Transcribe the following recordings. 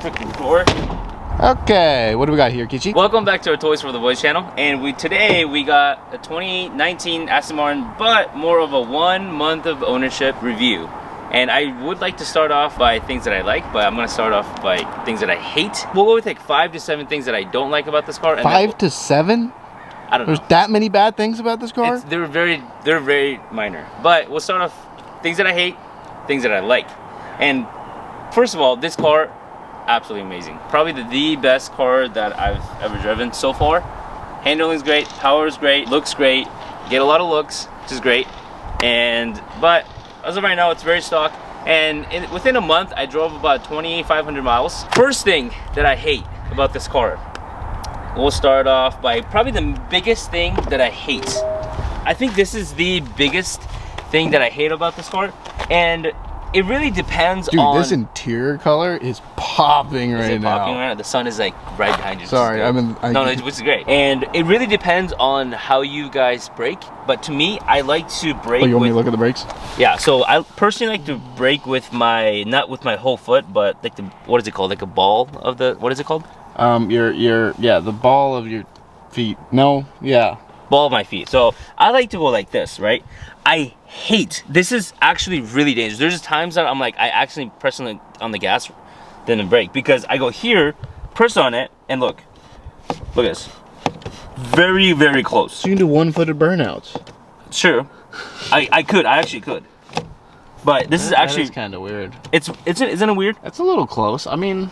Freaking door. Okay, what do we got here, Kichi? Welcome back to our Toys for the Boys channel, and today we got a 2019 Aston Martin, but more of a 1 month of ownership review. And I would like to start off by things that I like, but I'm gonna start off by things that I hate. We'll go with like 5 to 7 things that I don't like about this car. And 5 to 7? I don't know. There's that many bad things about this car? They're very minor. But we'll start off things that I hate, things that I like. And first of all, this car, absolutely amazing. Probably the best car that I've ever driven so far. Handling's great, power is great, looks great, get a lot of looks, which is great. But as of right now, it's very stock. And within a month, I drove about 2,500 miles. First thing that I hate about this car, we'll start off by probably the biggest thing that I hate. I think this is the biggest thing that I hate about this car, and it really depends on... Dude, this interior color is popping right now. Popping right now? The sun is like right behind you. Sorry, which is great. And it really depends on how you guys brake. But to me, I like to brake. Oh, you want me to look at the brakes? Yeah. So I personally like to brake with not with my whole foot, but like what is it called? Like a ball of the, what is it called? The ball of your feet. No, yeah. Ball of my feet. So I like to go like this, right? I hate, this is actually really dangerous. There's just times that I'm like, I actually press on the gas then the brake, because I go here, press on it, and look at this. Very close. So you can do one-footed burnouts. Sure. I actually could. But this is actually kind of weird. Isn't it weird? That's a little close. I mean,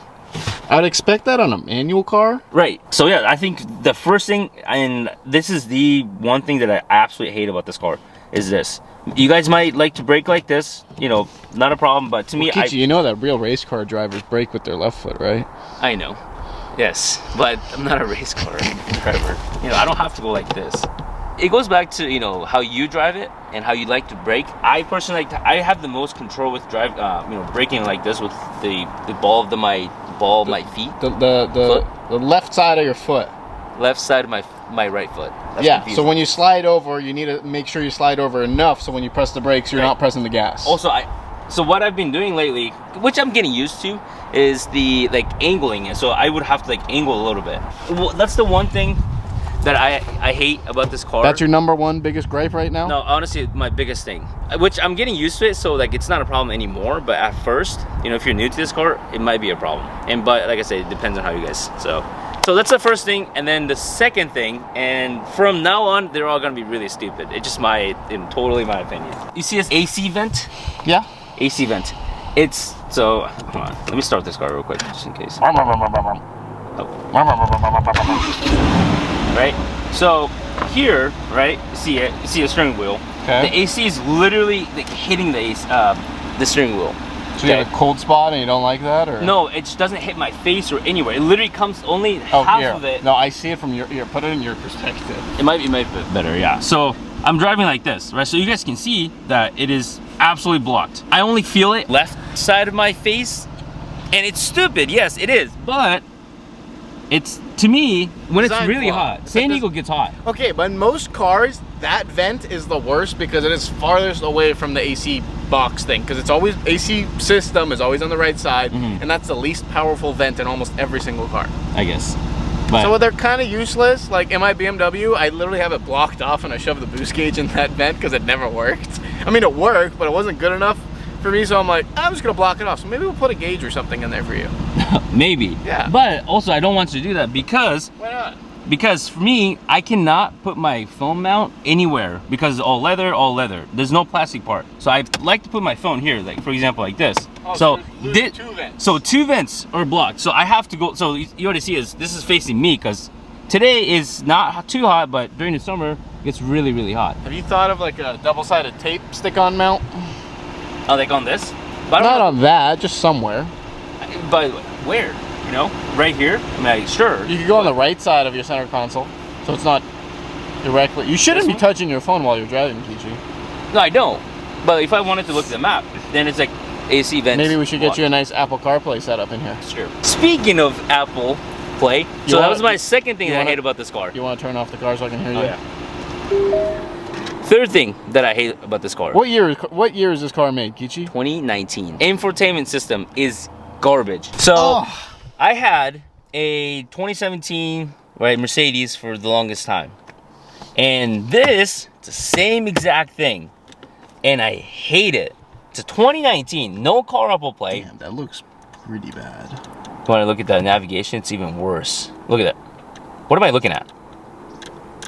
I would expect that on a manual car. Right. So yeah, I think the first thing, and this is the one thing that I absolutely hate about this car, is this. You guys might like to brake like this, you know, not a problem, but to me, Kichi, you know that real race car drivers brake with their left foot, right? I know. Yes, but I'm not a race car driver. You know, I don't have to go like this. It goes back to, you know, how you drive it and how you like to brake. I personally I have the most control with braking like this with the ball of my feet. The left side of your foot. Left side of my right foot. That's yeah, confusing. so when you slide over, you need to make sure you slide over enough so when you press the brakes, you're not pressing the gas. Also, so what I've been doing lately, which I'm getting used to, is the angling it. So I would have to angle a little bit. Well, that's the one thing that I hate about this car. That's your #1 biggest gripe right now? No, honestly, my biggest thing, which I'm getting used to it, so it's not a problem anymore. But at first, you know, if you're new to this car, it might be a problem. But like I said, it depends on how you guys. So that's the first thing, and then the second thing, and from now on, they're all gonna be really stupid. It's just totally my opinion. You see this AC vent? Yeah. AC vent. So hold on. Let me start this car real quick, just in case. Right? So here, right? You see a steering wheel. Okay. The AC is literally hitting the steering wheel. So you have a cold spot and you don't like that, or? No, it just doesn't hit my face or anywhere. It literally comes only half of it. No, I see it from your put it in your perspective. It might be better, yeah. So I'm driving like this, right? So you guys can see that it is absolutely blocked. I only feel it left side of my face, and it's stupid. Yes, it is, but it's, to me, when it's really hot, San Diego gets hot. Okay, but in most cars, that vent is the worst because it is farthest away from the AC box thing, because it's always, AC system is always on the right side, and that's the least powerful vent in almost every single car. I guess. But so they're kind of useless. Like in my BMW, I literally have it blocked off and I shove the boost gauge in that vent because it never worked. I mean, it worked, but it wasn't good enough for me, so I'm like, I'm just gonna block it off. So maybe we'll put a gauge or something in there for you. Maybe. Yeah. But also, I don't want you to do that because... Why not? Because for me, I cannot put my phone mount anywhere because it's all leather. There's no plastic part. So I like to put my phone here, like for example, like this. Oh, so there's two vents. So 2 vents are blocked. So I have to go. So you already see this is facing me because today is not too hot, but during the summer it gets really hot. Have you thought of like a double-sided tape stick-on mount? Oh, like on this? But not on that, just somewhere. But where? You know, right here? I mean, sure. You could go on the right side of your center console, so it's not directly. You shouldn't be touching your phone while you're driving, Kichi. No, I don't. But if I wanted to look at the map, then it's like AC vents. Maybe we should get you a nice Apple CarPlay setup in here. Sure. Speaking of Apple Play, so that was my second thing that I hate about this car. You want to turn off the car so I can hear you? Yeah. Third thing that I hate about this car. What year is this car made, Kichi? 2019. Infotainment system is garbage. So Oh. I had a 2017 Mercedes for the longest time, and this it's the same exact thing, and I hate it. It's a 2019, no car Apple Play. Damn, that looks pretty bad. When I look at the navigation, it's even worse. Look at that. What am I looking at?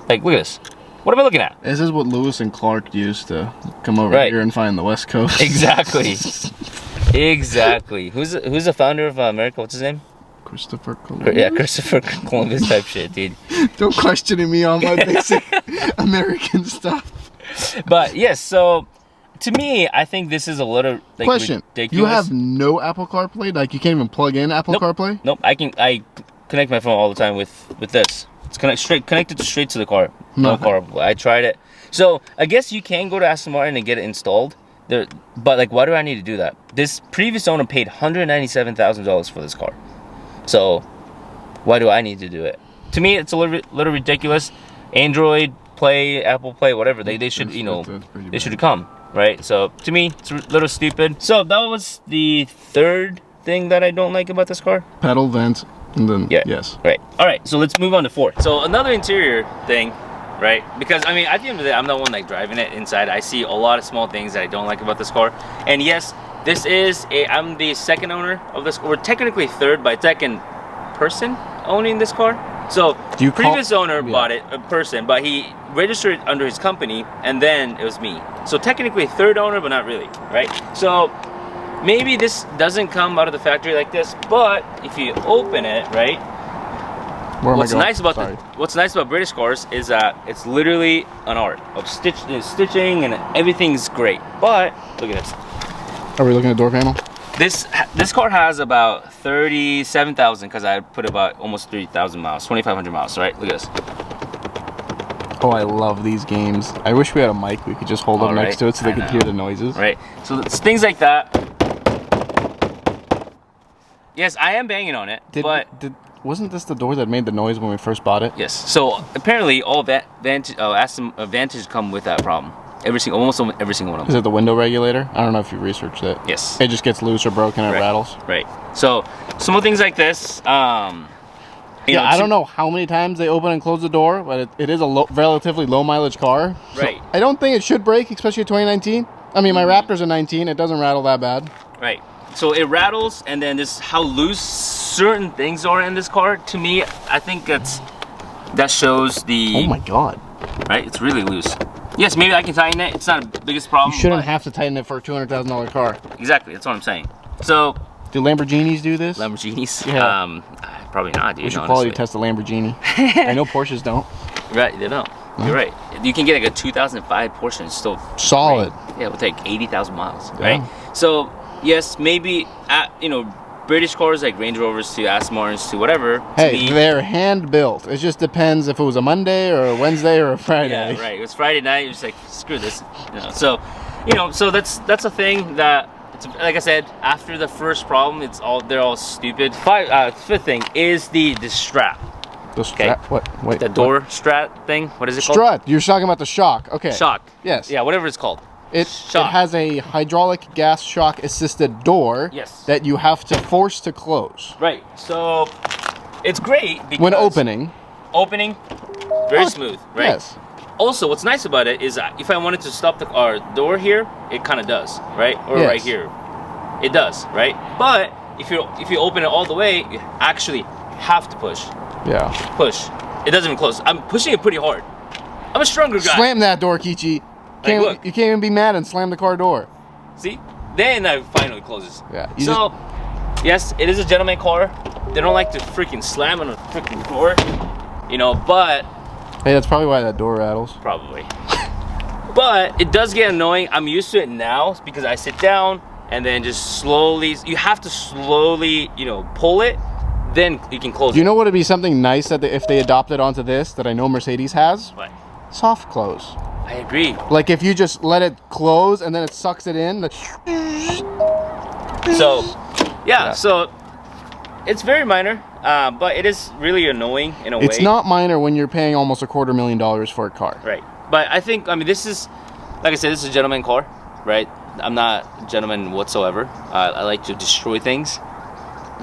Like, look at this. What am I looking at? This is what Lewis and Clark used to come over here and find the West Coast. Exactly. Exactly. Who's the founder of America? What's his name? Christopher Columbus. Yeah, Christopher Columbus type shit, dude. Don't question me on my basic American stuff. But yes, so to me, I think this is a little like, question. ridiculous. You have no Apple CarPlay? Like you can't even plug in Apple CarPlay? Nope. I connect my phone all the time with this. It's connected straight to the car. No CarPlay. I tried it. So I guess you can go to Aston Martin and get it installed. But like, why do I need to do that? This previous owner paid $197,000 for this car. So why do I need to do it? To me, it's a little ridiculous. Android Play, Apple Play, whatever. They should they should come, right? So to me, it's a little stupid. So that was the third thing that I don't like about this car. Pedal vent, and then yes. Right. All right. So let's move on to fourth. So another interior thing, right? Because I mean, at the end of the day, I'm the one like driving it inside. I see a lot of small things that I don't like about this car. And yes, this is I'm the second owner of this. We're technically third by second person owning this car. So previous owner bought it, a person, but he registered it under his company, and then it was me. So technically third owner, but not really, right? So maybe this doesn't come out of the factory like this, but if you open it, right? What's nice about British cars is that it's literally an art of stitching and everything's great. But look at this. Are we looking at the door panel? This car has about 37,000 because I put about almost 3,000 miles, 2,500 miles, right? Look at this. Oh, I love these games. I wish we had a mic we could just hold up next to it so they could hear the noises. Right. So it's things like that. Yes, I am banging on it, wasn't this the door that made the noise when we first bought it? Yes. So apparently all Vantage come with that problem. Almost every single one of them. Is it the window regulator? I don't know if you researched it. Yes. It just gets loose or broken and it rattles. Right. So small things like this. I don't know how many times they open and close the door, but it is a relatively low mileage car. Right. So I don't think it should break, especially in 2019. I mean, my Raptor's a 19. It doesn't rattle that bad. Right. So it rattles, and then this how loose certain things are in this car. To me, I think that shows the. Oh my god. Right. It's really loose. Yes, maybe I can tighten it. It's not the biggest problem. You shouldn't have to tighten it for a $200,000 car. Exactly, that's what I'm saying. So, do Lamborghinis do this? Lamborghinis? Yeah. Probably not, dude. We should quality test a Lamborghini. I know Porsches don't. Right, they don't. You're right. You can get like a 2005 Porsche and still solid. Great. Yeah, it will take 80,000 miles, right? So, yes, maybe British cars like Range Rovers to Aston Martins to whatever. Hey, they're hand built. It just depends if it was a Monday or a Wednesday or a Friday. Yeah, right. It was Friday night. You're just like, screw this. So that's a thing that, like I said, after the first problem, they're all stupid. Fifth thing is the strap. The strap? Okay. What? Wait. The door strat thing. What is it called? Strut. You're talking about the shock. Okay. Shock. Yes. Yeah, whatever it's called. It has a hydraulic gas shock assisted door that you have to force to close. Right. So it's great because when opening, very smooth, right? Yes. Also, what's nice about it is if I wanted to stop our door here, it kind of does, right? Or right here, it does, right? But if you open it all the way, you actually have to push. Yeah. Push. It doesn't even close. I'm pushing it pretty hard. I'm a stronger guy. Slam that door, Kichi. You can't even be mad and slam the car door. See? Then it finally closes. Yeah. Yes, it is a gentleman car. They don't like to freaking slam on a freaking door. But... Hey, that's probably why that door rattles. Probably. But it does get annoying. I'm used to it now because I sit down and then just slowly... You have to slowly, pull it. Then you can close it. You know what would be something nice that if they adopted onto this that I know Mercedes has? What? Soft close. I agree. Like if you just let it close and then it sucks it in. So it's very minor, but it is really annoying in a way. It's not minor when you're paying almost $250,000 for a car. Right. But I think, this is, like I said, this is a gentleman car, right? I'm not a gentleman whatsoever. I like to destroy things.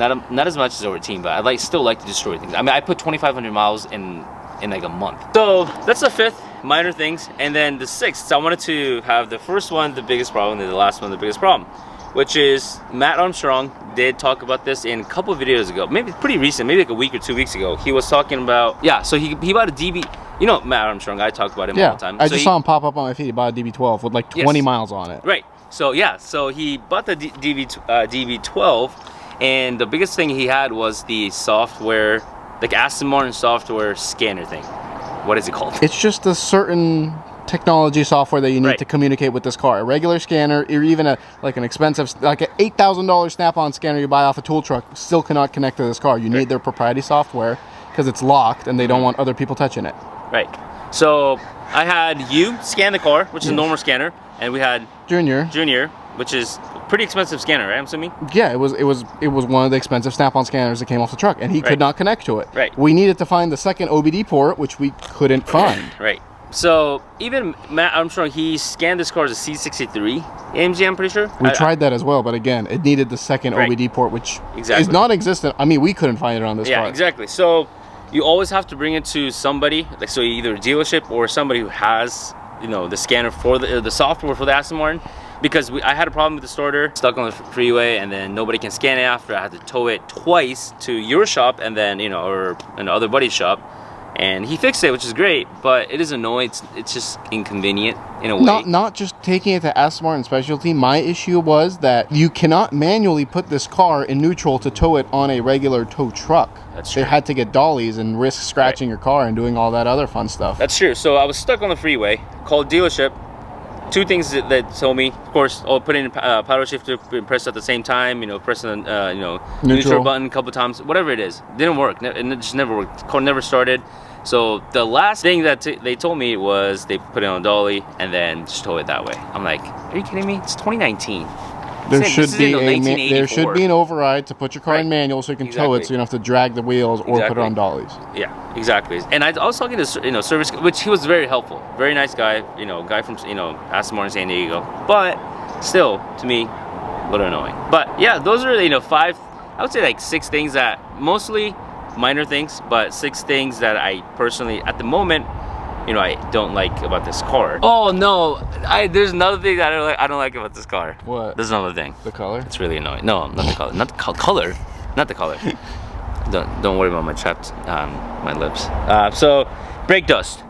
not as much as over team, but I still like to destroy things. I mean, I put 2,500 miles in like a month. So that's the 5th, minor things, and then the 6th. I wanted to have the first one, the biggest problem, and the last one, the biggest problem, which is Matt Armstrong did talk about this in a couple of videos ago, maybe pretty recent, maybe like a week or 2 weeks ago. He was talking about, yeah, so he bought a DB. You know Matt Armstrong, I talk about him all the time. I just saw him pop up on my feed. He bought a DB12 with like 20 miles on it. Right. So yeah, so he bought the DB12, and the biggest thing he had was the software, like Aston Martin software scanner thing. What is it called? It's just a certain technology software that you need to communicate with this car. A regular scanner, or even like an expensive, like an $8,000 Snap-on scanner you buy off a tool truck, still cannot connect to this car. You need their proprietary software because it's locked and they don't want other people touching it. Right. So I had you scan the car, which is a normal scanner, and we had Junior, which is a pretty expensive scanner, right? I'm assuming. Yeah, it was one of the expensive Snap-on scanners that came off the truck, and he could not connect to it. Right. We needed to find the second OBD port, which we couldn't find. Right. So even Matt Armstrong, he scanned this car as a C63 AMG, I'm pretty sure. We tried that as well, but again, it needed the second OBD port, which is non-existent. I mean, we couldn't find it on this car. Yeah, exactly. So you always have to bring it to somebody, like so either a dealership or somebody who has, you know, the scanner for the software for the Aston Martin, because I had a problem with the starter, stuck on the freeway, and then nobody can scan it after. I had to tow it twice to your shop and then, you know, or another buddy's shop, and he fixed it, which is great, but it is annoying. It's just inconvenient in a way. Not just taking it to Aston Martin Specialty. My issue was that you cannot manually put this car in neutral to tow it on a regular tow truck. That's true. They had to get dollies and risk scratching your car and doing all that other fun stuff. That's true. So I was stuck on the freeway, called dealership. 2 things that told me, of course, I'll put in paddle shifter pressed at the same time, you know, pressing the you know, neutral button a couple times, whatever it is. Didn't work, and it just never worked. Car never started. So the last thing that they told me was they put it on a dolly and then just tow it that way. I'm like, are you kidding me? It's 2019. There should be an override to put your car in manual so you can tow it, so you don't have to drag the wheels or put it on dollies. Yeah, exactly. And I was talking to, you know, service, which he was very helpful, very nice guy, you know, guy from, you know, Aston Martin, San Diego. But still, to me, a little annoying. But yeah, those are, you know, 5, I would say like 6 things that mostly minor things, but 6 things that I personally, at the moment, you know, I don't like about this car. Oh no, there's another thing that I don't like about this car. What? There's another thing. The color? It's really annoying. No, not the color. Not the color. Not the color. Don't worry about my chapped my lips. So brake dust.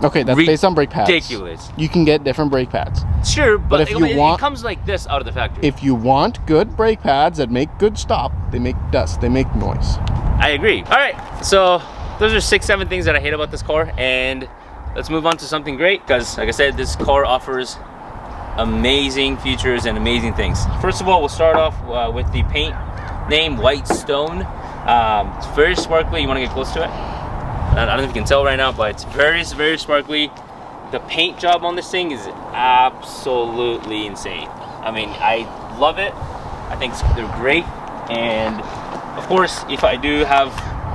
Okay, that's based on brake pads. Ridiculous. You can get different brake pads. Sure, but if you want, it comes like this out of the factory. If you want good brake pads that make good stop, they make dust. They make noise. I agree. All right, so those are 6, 7 things that I hate about this car, and let's move on to something great, because like I said, this car offers amazing features and amazing things. First of all, we'll start off with the paint name White Stone. It's very sparkly. You want to get close to it? I don't know if you can tell right now, but it's very, very sparkly. The paint job on this thing is absolutely insane. I mean, I love it. I think they're great, and of course, if I do have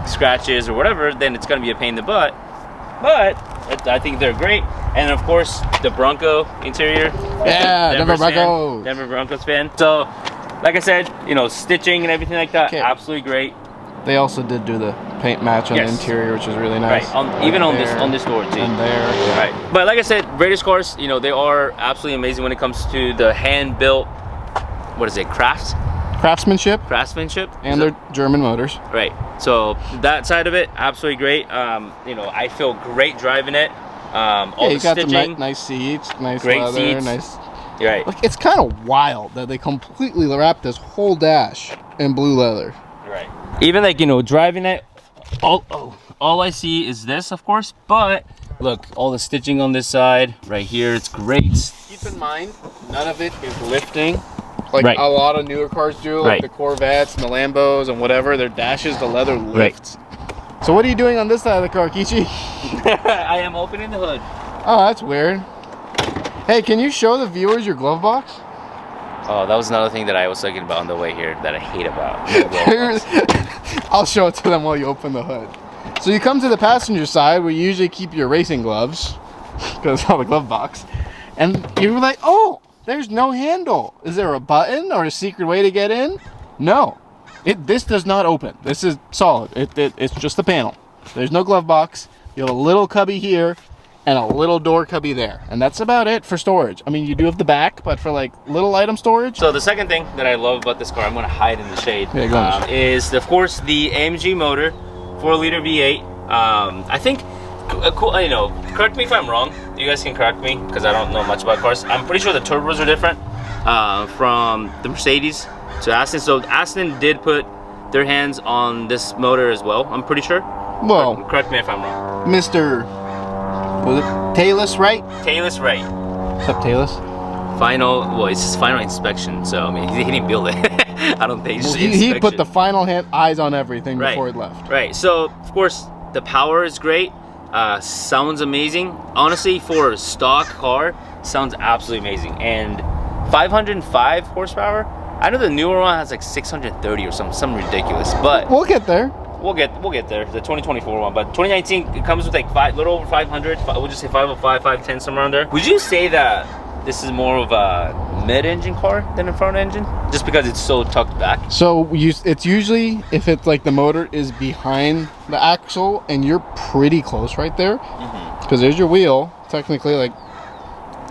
scratches or whatever, then it's gonna be a pain in the butt, but I think they're great. And of course, the Bronco interior. Yeah, Denver Broncos. Denver Broncos fan. So like I said, you know, stitching and everything like that, absolutely great. They also did do the paint match on the interior, which is really nice. Right, even on this door too. And there, right. But like I said, British cars, you know, they are absolutely amazing when it comes to the hand-built, what is it, craftsmanship, and their German motors. Right. So that side of it, absolutely great. You know, I feel great driving it. All the got stitching, some nice seats, nice great leather, seats. nice. You're right. Like, it's kind of wild that they completely wrapped this whole dash in blue leather. Right. Even like, you know, driving it, all I see is this, of course, but look, all the stitching on this side, right here, it's great. Keep in mind, none of it is lifting. Like a lot of newer cars do, like the Corvettes and the Lambos and whatever, their dashes, the leather lifts. So what are you doing on this side of the car, Kichi? I am opening the hood. Oh, that's weird. Hey, can you show the viewers your glove box? Oh, that was another thing that I was thinking about on the way here that I hate about. I'll show it to them while you open the hood. So you come to the passenger side where you usually keep your racing gloves, because it's all the glove box, and you're like, oh, there's no handle. Is there a button or a secret way to get in? No. This does not open. This is solid. It's just the panel. There's no glove box. You have a little cubby here and a little door cubby there. And that's about it for storage. I mean, you do have the back, but for like little item storage. So the second thing that I love about this car, I'm going to hide in the shade, Yeah, go on. is of course the AMG motor, 4-liter V8. I think, cool, you know, correct me if I'm wrong. You guys can correct me because I don't know much about cars. I'm pretty sure the turbos are different from the Mercedes to Aston. So Aston did put their hands on this motor as well, I'm pretty sure. Well, correct me if I'm wrong. Mr. Was it Talus, right? Talus Ray. What's up, Talus? Well, it's his final inspection, so I mean, he didn't build it. I don't think. Well, he put the final eyes on everything before he left. Right. So of course the power is great. Sounds amazing. Honestly, for a stock car, sounds absolutely amazing. And 505 horsepower. I know the newer one has like 630 or something ridiculous, but we'll get there. We'll get there. The 2024 one, but 2019 it comes with like little over 500. We'll just say 505, 510, somewhere around there. Would you say that this is more of a mid-engine car than a front engine, just because it's so tucked back? So it's usually, if it's like the motor is behind the axle and you're pretty close right there, because there's your wheel. Technically, like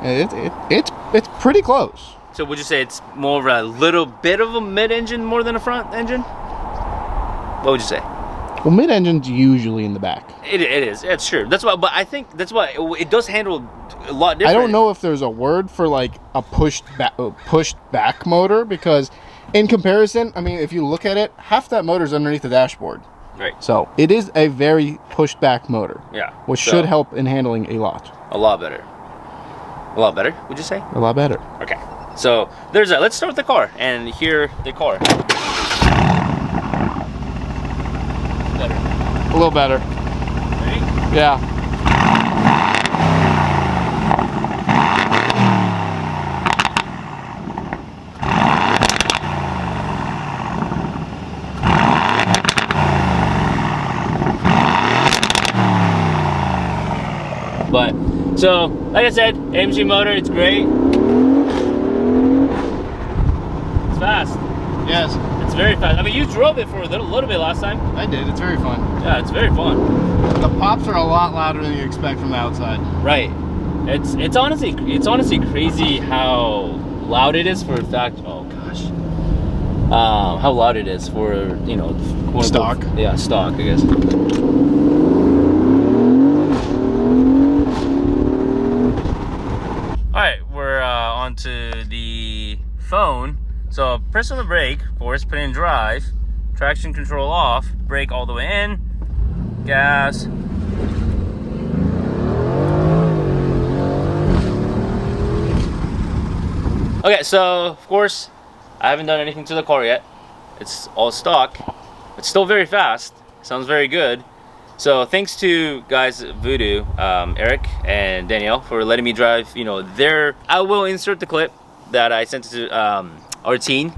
it's pretty close. So would you say it's more of a little bit of a mid-engine more than a front engine? What would you say? Well, mid-engine's usually in the back. It is. It's true. That's why. But I think that's why it does handle a lot different. I don't know if there's a word for like a pushed back motor, because in comparison, I mean, if you look at it, half that motor's underneath the dashboard. Right. So it is a very pushed back motor. Yeah. Which should help in handling a lot. A lot better. A lot better, would you say? A lot better. Okay. So there's that. Let's start with the car and hear the car. Better. A little better. Ready? Yeah. But so, like I said, AMG motor, it's great. It's fast. Yes. It's very fast. I mean, you drove it for a little bit last time. I did. It's very fun. Yeah, it's very fun. The pops are a lot louder than you expect from the outside. Right. It's honestly crazy how loud it is for a fact. Oh gosh. How loud it is for, you know, stock. Yeah, stock, I guess. All right, we're onto the phone. So press on the brake, force, put in drive, traction control off, brake all the way in, gas. Okay, so of course, I haven't done anything to the car yet. It's all stock. It's still very fast. Sounds very good. So thanks to guys Voodoo, Eric and Danielle, for letting me drive, you know, I will insert the clip that I sent to our team.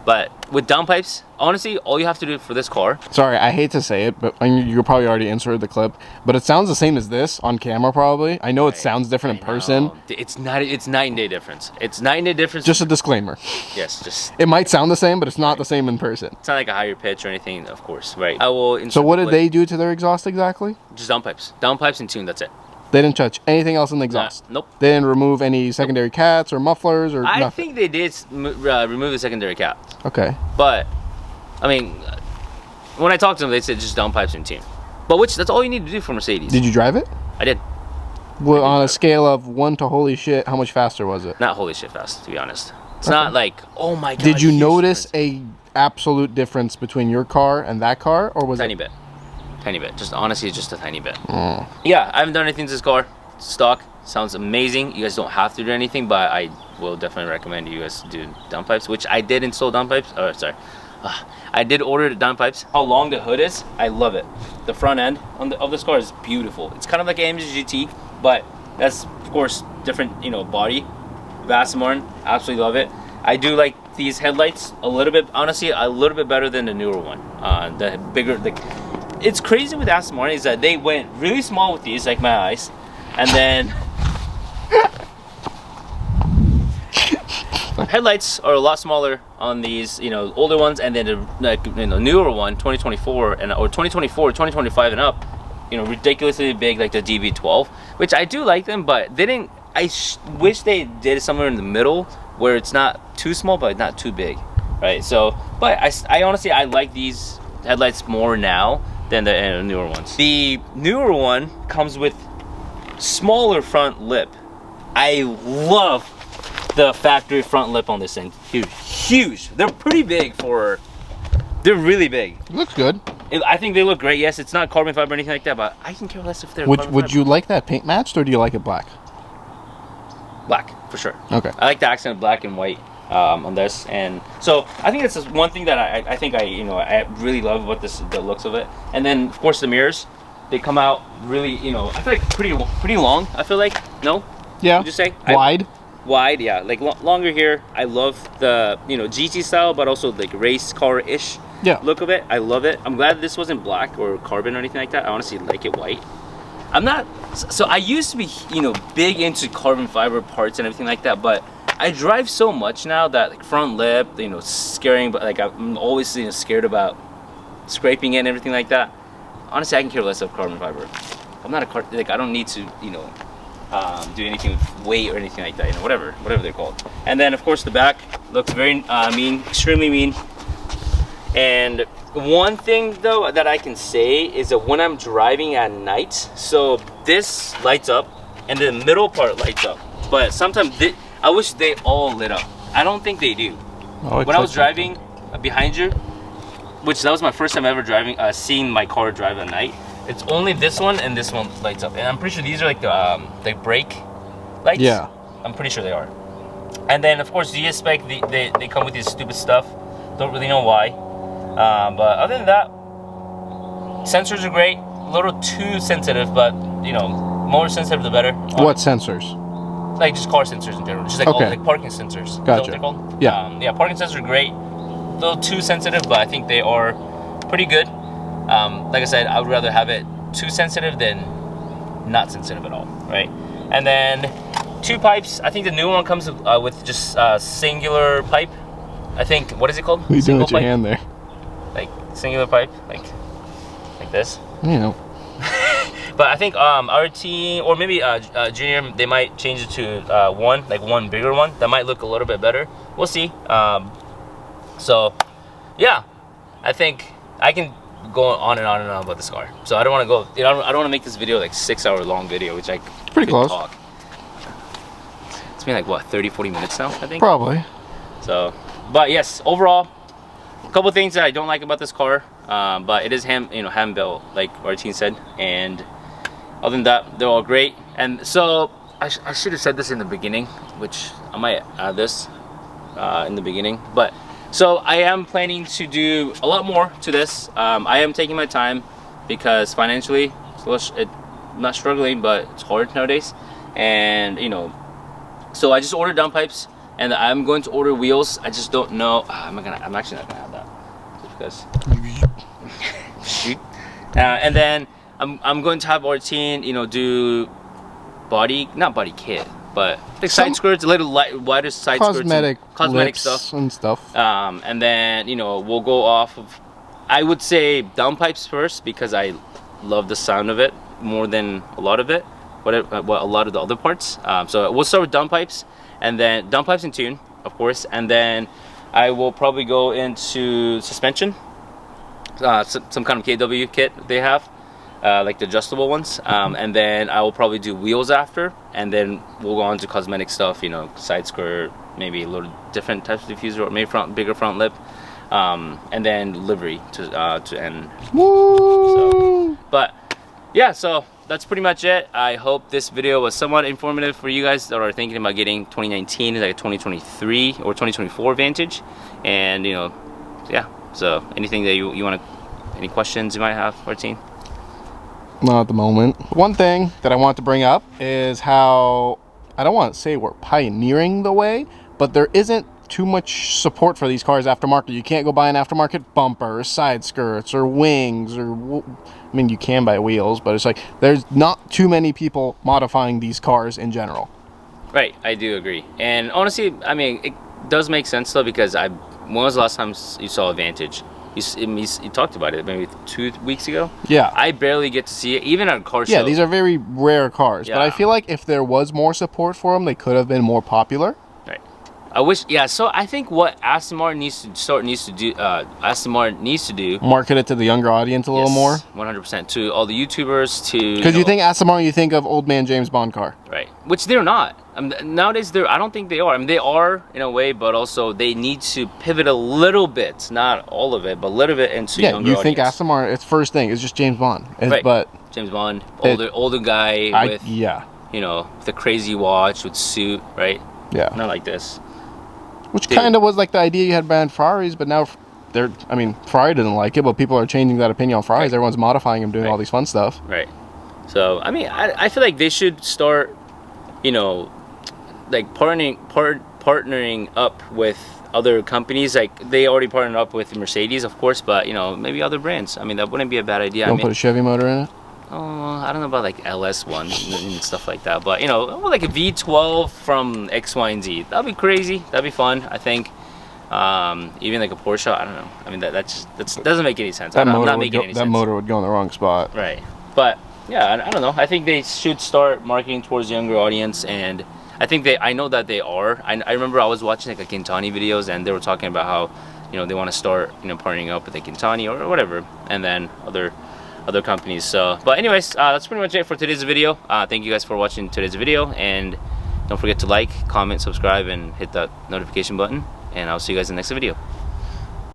But with downpipes, honestly, all you have to do for this car. Sorry, I hate to say it, but I mean, you probably already inserted the clip, but it sounds the same as this on camera probably. I know it sounds different in person. It's night and day difference. It's night and day difference. Just a disclaimer. Yes, it might sound the same, but it's not the same in person. It's not like a higher pitch or anything, of course, right? I will insert. So what did they do to their exhaust exactly? Just downpipes and tune, that's it. They didn't touch anything else in the exhaust? Nope. They didn't remove any secondary cats or mufflers or nothing? I think they did remove the secondary cats. Okay. But, I mean, when I talked to them, they said just downpipes and tune. But that's all you need to do for Mercedes. Did you drive it? I did. Well, on a scale of 1 to holy shit, how much faster was it? Not holy shit fast, to be honest. It's not like, oh my god. Did you notice a absolute difference between your car and that car, or was Tiny bit. Tiny bit. Just honestly, just a tiny bit. Mm. Yeah, I haven't done anything to this car. Stock. Sounds amazing. You guys don't have to do anything, but I will definitely recommend you guys do downpipes, which I did install downpipes. Oh, sorry. I did order the downpipes. How long the hood is, I love it. The front end of this car is beautiful. It's kind of like an AMG GT, but that's, of course, different, you know, body. Aston Martin, absolutely love it. I do like these headlights a little bit, honestly, a little bit better than the newer one. The bigger, it's crazy with Aston Martin is that they went really small with these, like my eyes, and then headlights are a lot smaller on these, you know, older ones, and then the newer one, 2024 and or 2024, 2025 and up, you know, ridiculously big, like the DB12, which I do like them, but they didn't. Wish they did somewhere in the middle where it's not too small but not too big, right? So, but I honestly I like these headlights more now than the newer ones. The newer one comes with smaller front lip. I love the factory front lip on this thing. Huge. They're pretty big for. They're really big. Looks good. I think they look great. Yes, it's not carbon fiber or anything like that, but I can care less if they're. Would you like that paint matched, or do you like it black? Black, for sure. Okay. I like the accent of black and white on this, and so I think that's one thing that I think I really love about the looks of it. And then of course the mirrors, they come out really, you know, I feel like pretty long. I feel like Yeah. Would you say wide? Wide, yeah, like longer here. I love the GT style, but also like race car-ish look of it. I love it. I'm glad this wasn't black or carbon or anything like that. I honestly like it white. I'm not, so I used to be, big into carbon fiber parts and everything like that, but I drive so much now that like front lip, scaring, but like I'm always scared about scraping it and everything like that. Honestly, I can care less of carbon fiber. I'm not I don't need to, do anything with weight or anything like that, whatever they're called. And then of course the back looks very mean, extremely mean. And one thing though that I can say is that when I'm driving at night, so this lights up and the middle part lights up, but sometimes I wish they all lit up. I don't think they do. When I was driving behind you, which that was my first time ever driving, seeing my car drive at night, it's only this one and this one lights up, and I'm pretty sure these are like the brake lights. Yeah, I'm pretty sure they are. And then of course the spec, they come with this stupid stuff. Don't really know why. But other than that, sensors are great. A little too sensitive, but more sensitive the better. What sensors? Like just car sensors in general, just like all, like parking sensors. Gotcha. Is that what they're called? Yeah. Yeah, parking sensors are great. A little too sensitive, but I think they are pretty good. Like I said, I would rather have it too sensitive than not sensitive at all, right? And then 2 pipes. I think the new one comes with just singular pipe. I think, what is it called? What are you doing with your hand there? Like singular pipe, like this. Yeah. But I think our team, or maybe Junior, they might change it to one bigger one. That might look a little bit better. We'll see. So yeah, I think I can go on and on and on about this car. So I don't want to go. I don't want to make this video like 6-hour long video, which I pretty close. Talk. It's been like what 30-40 minutes now, I think. Probably. So, but yes, overall, a couple things that I don't like about this car, but it is hand built, like our team said, and other than that, they're all great. And so I should have said this in the beginning, which I might add this in the beginning. But so I am planning to do a lot more to this. I am taking my time because financially, I'm not struggling, but it's hard nowadays. And so I just ordered downpipes. And I'm going to order wheels. I just don't know. I'm actually not gonna have that, just because. And then I'm going to have our team, do not body kit, but like side skirts, a little wider side skirts, cosmetic stuff and stuff. And then we'll go off of, I would say downpipes first because I love the sound of it more than a lot of it. What a lot of the other parts. So we'll start with downpipes. And then downpipes and tune, of course, and then I will probably go into suspension, some kind of KW kit they have, like the adjustable ones, and then I will probably do wheels after, and then we'll go on to cosmetic stuff, side skirt, maybe a little different types of diffuser, or maybe bigger front lip, and then livery to end. Woo! So, but yeah, so that's pretty much it. I hope this video was somewhat informative for you guys that are thinking about getting 2019, like a 2023 or 2024 Vantage. And yeah, so anything that you want to, any questions you might have for our team? Not at the moment. One thing that I want to bring up is how, I don't want to say we're pioneering the way, but there isn't too much support for these cars aftermarket. You can't go buy an aftermarket bumper or side skirts or wings, or I mean, you can buy wheels, but it's like there's not too many people modifying these cars in general. Right, I do agree. And honestly, I mean, does make sense though, because when was the last time you saw a Vantage? You talked about it maybe 2 weeks ago. Yeah. I barely get to see it, even at a car show. Yeah, these are very rare cars. Yeah. But I feel like if there was more support for them, they could have been more popular. Right. I wish. Yeah. So I think what Aston Martin needs to do. Market it to the younger audience a little more. 100% to all the YouTubers. Because you think Aston Martin, you think of old man James Bond car. Right. Which they're not. Nowadays, I don't think they are. I mean, they are in a way, but also they need to pivot a little bit, not all of it, but a little bit into younger audience. Yeah, you think Aston Martin, its first thing is just James Bond. Right. But James Bond, older guy with, yeah. You know, the crazy watch with suit, right? Yeah. Not like this. Which kind of was like the idea you had behind Ferraris, but now Ferrari didn't like it, but people are changing that opinion on Ferraris. Right. Everyone's modifying them, doing all these fun stuff. Right. So, I mean, I feel like they should start, you know, like partnering up with other companies. Like they already partnered up with Mercedes, of course, but you know, maybe other brands. I mean, that wouldn't be a bad idea. Don't put a Chevy motor in it. Oh, I don't know about like LS1 and stuff like that, but you know, like a V12 from X, Y, and Z. That'd be crazy. That'd be fun. I think. Even like a Porsche. I don't know. I mean, that doesn't make any sense. I'm not making any sense. That motor would go in the wrong spot. Right. But yeah, I don't know. I think they should start marketing towards the younger audience, and I think I know that they are. I remember I was watching like a Quintani videos, and they were talking about how, you know, they want to start, you know, partnering up with the Quintani or whatever, and then other companies. So, but anyways, that's pretty much it for today's video. Thank you guys for watching today's video, and don't forget to like, comment, subscribe, and hit that notification button. And I'll see you guys in the next video.